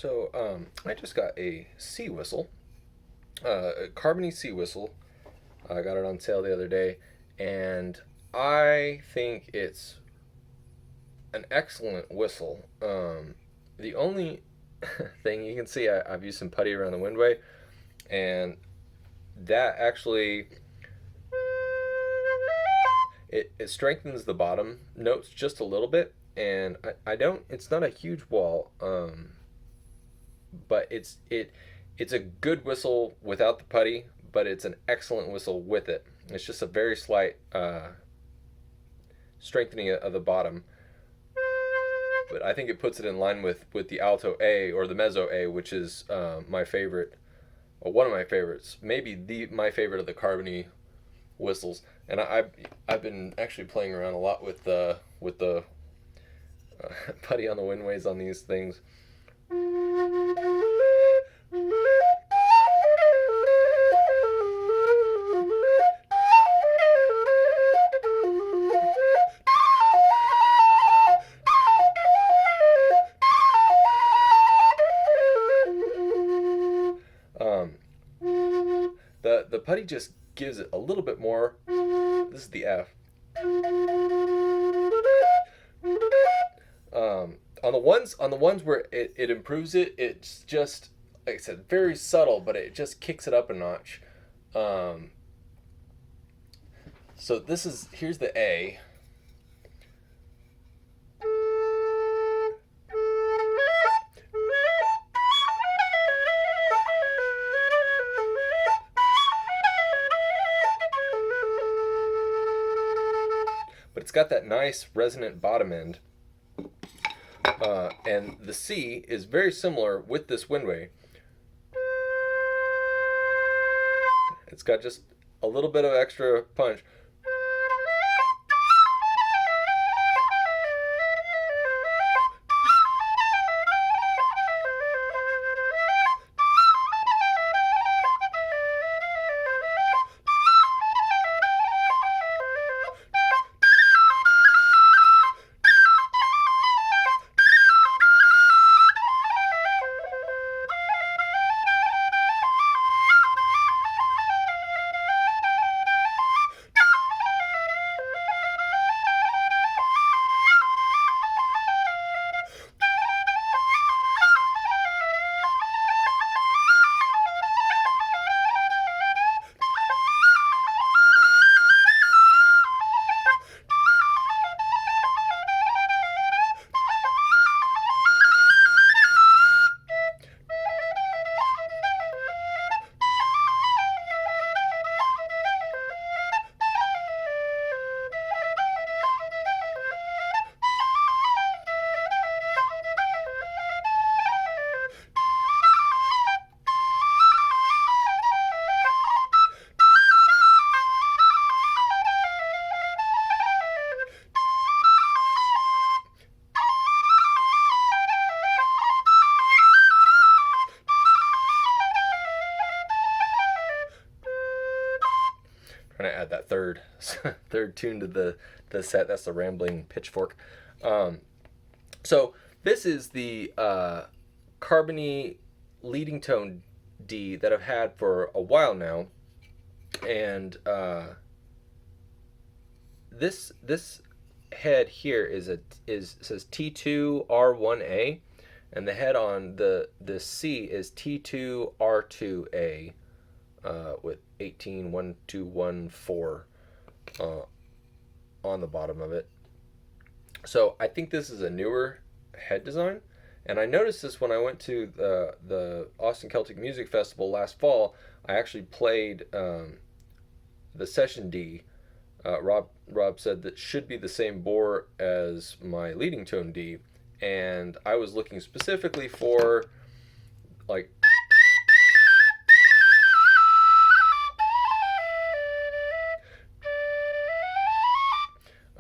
I just got a C whistle, a Carbony C whistle. I got it on sale the other day, and I think it's an excellent whistle. The only thing you can see, I've used some putty around the windway, and that actually it strengthens the bottom notes just a little bit, and I don't. It's not a huge wall, but it's a good whistle without the putty, but it's an excellent whistle with it. It's just a very slight strengthening of the bottom, but I think it puts it in line with the alto A or the mezzo A, which is my favorite, or one of my favorites, maybe the my favorite of the Carbony whistles. And I've been actually playing around a lot with the putty on the windways on these things. Um, the putty just gives it a little bit more. This is the F. On the ones where it improves it, it's just, like I said, very subtle, but it just kicks it up a notch. Um, so here's the A. But it's got that nice resonant bottom end. And the C is very similar with this windway. It's got just a little bit of extra punch. Trying to add that third tune to the set. That's the rambling pitchfork. Um, so this is the Carbony leading tone D that I've had for a while now, and this head here is says T2R1A, and the head on the C is T2R2A, with 181214 on the bottom of it. So I think this is a newer head design, and I noticed this when I went to the Austin Celtic Music Festival last fall. I actually played the session D. Rob said that should be the same bore as my leading tone D, and I was looking specifically for, like,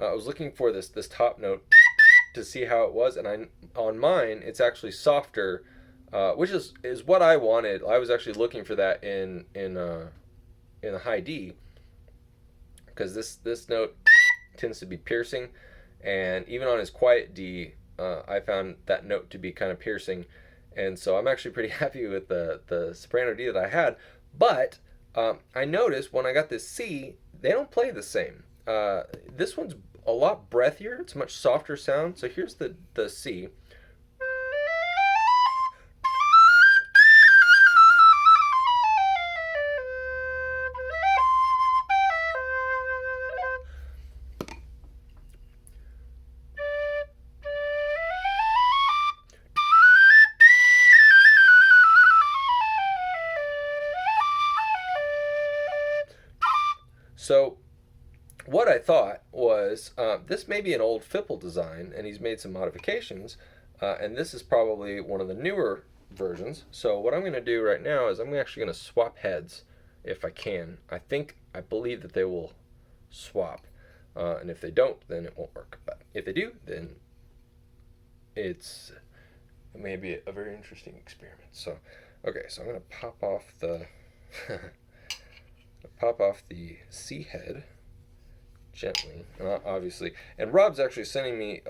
I was looking for this top note to see how it was, and on mine it's actually softer, which is what I wanted. I was actually looking for that in a high D, because this note tends to be piercing, and even on his quiet D, I found that note to be kind of piercing, And so I'm actually pretty happy with the soprano D that I had. But I noticed when I got this C, they don't play the same. This one's a lot breathier. It's a much softer sound. So here's the C. So what I thought was this may be an old Fipple design, and he's made some modifications, and this is probably one of the newer versions. So what I'm going to do right now is I'm actually going to swap heads if I can. I believe that they will swap, and if they don't, then it won't work. But if they do, then it may be a very interesting experiment. So, okay, so I'm going to pop off the C head gently, obviously. And Rob's actually sending me.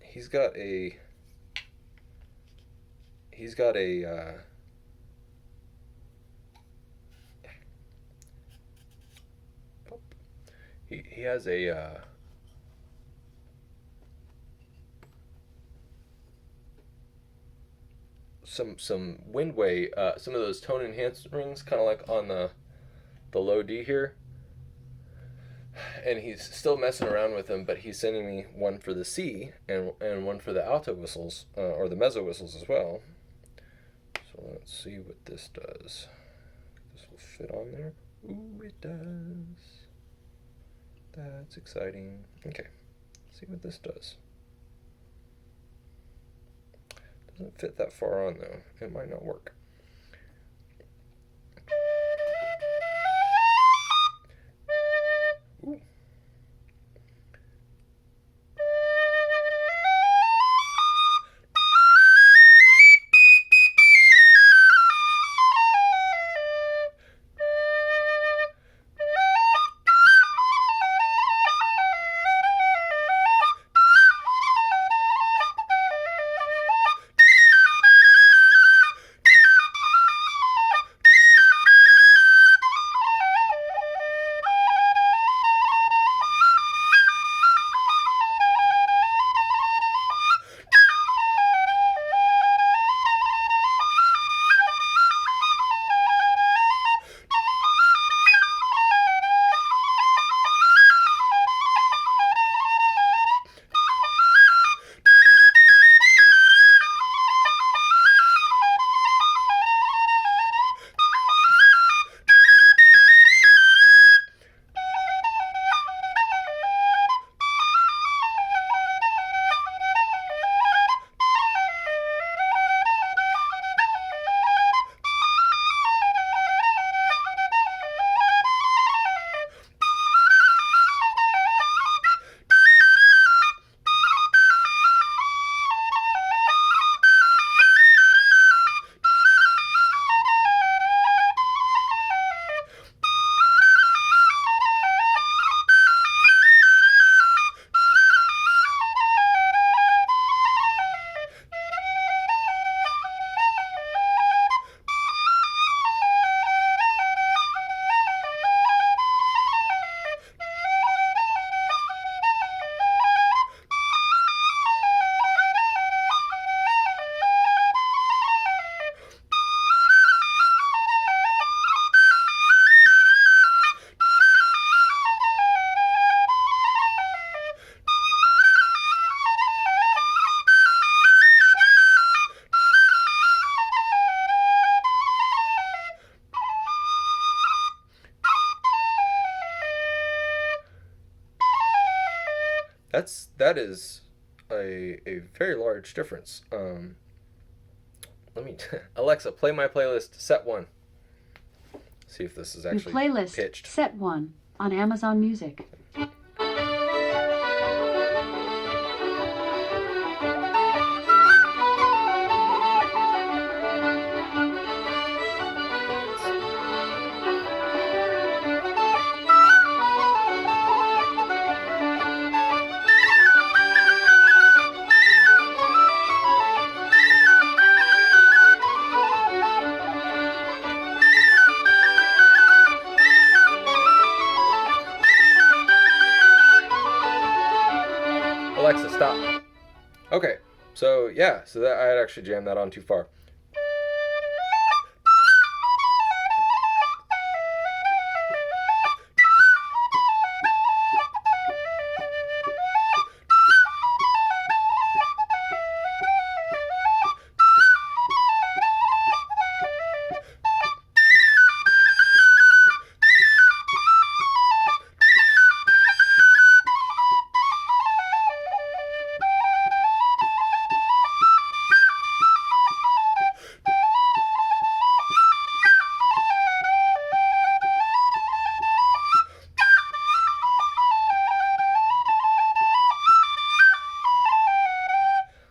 He's got a. He has a. Some windway, some of those tone enhancement rings, kind of like on the low D here. And he's still messing around with them, but he's sending me one for the C and one for the alto whistles, or the mezzo whistles as well. So let's see what this does. This will fit on there. Ooh, it does. That's exciting. Okay, let's see what this does. Doesn't fit that far on though. It might not work. Ooh. That is a very large difference. Let me Alexa, play my playlist set 1. See if this is actually Your playlist pitched. set 1 on Amazon Music. So yeah, so that I had actually jammed that on too far.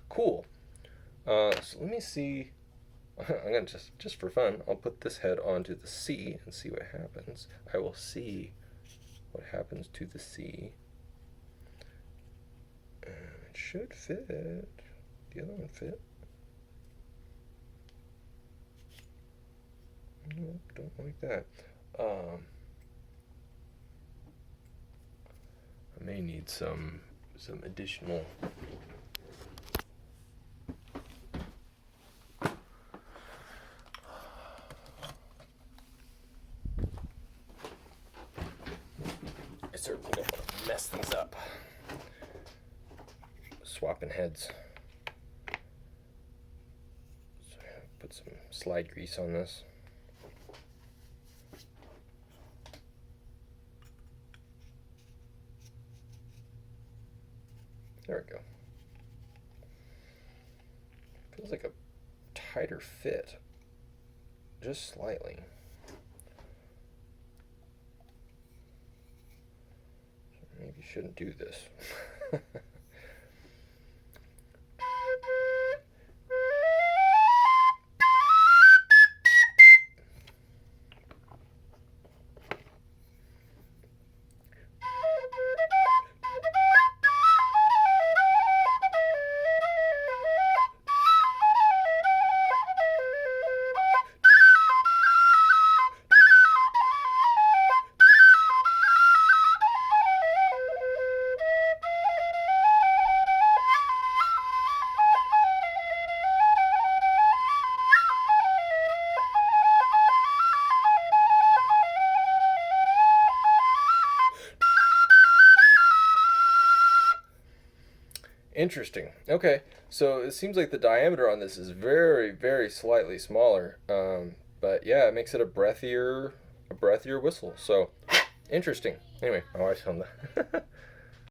Cool. So let me see. I'm gonna just for fun, I'll put this head onto the C and see what happens. I will see what happens to the C. It should fit. The other one fit. Nope, don't like that. I may need some additional. I certainly don't want to mess things up. Swapping heads. So put some slide grease on this. There we go. Feels like a tighter fit, just slightly. Maybe shouldn't do this. Interesting. Okay, so it seems like the diameter on this is very, very slightly smaller. But yeah, it makes it a breathier whistle. So interesting. Anyway, my wife's on the